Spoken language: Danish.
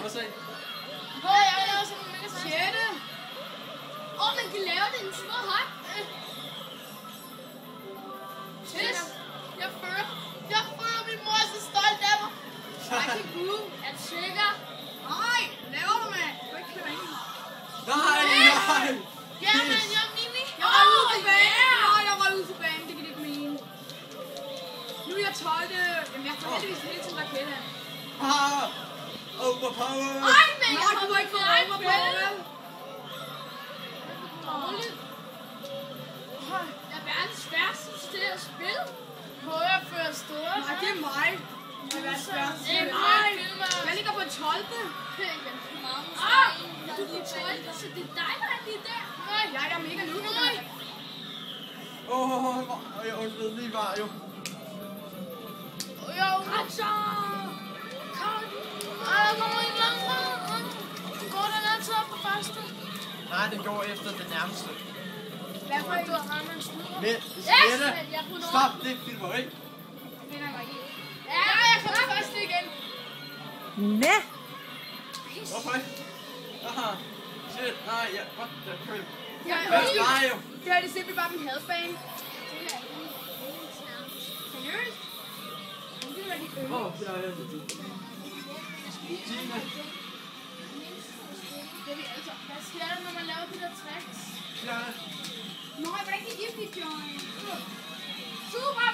os se. Jeg laver sådan en mega sjette. Man kan lave det en små hop. Yes. Jeg føler min mor er så stolt af mig. Jeg kan gud. Er du sikker? Nej, laver du med? Du kan ikke køre ind. Nej. Jamen, jeg er Mimi. Jeg var ude på banen. Det kan det ikke mene. Nu er jeg 12. Jamen, jeg får heldigvis hele tiden raketten. Overpower. Ej, men jeg har ikke fået overpower, vel? Jeg er verdens værste til at spille. Prøver jeg at føre steder? Nej, det er mig. Det er verdens værste. Det er mig. Jeg ligger på 12. Du er på 12, så det er dig, der er lige der. Nej, jeg er mega lukket. Jeg undlede lige var jo. Går den altid op på første? Nej, den går efter den nærmeste. Hvad for du har man slutter? Men, stop det filmeri. Ja, jeg kommer først igen. Næ! Hvorfor ikke? Shit, nej, what the crap. Nej, det her er simpelthen bare min hadbane. Seriøst? Det var de øvrige. Det er det. Tine. Hvad sker der, når man laver de der tricks? Klar. Nå, hvordan kan I blive, John? Super!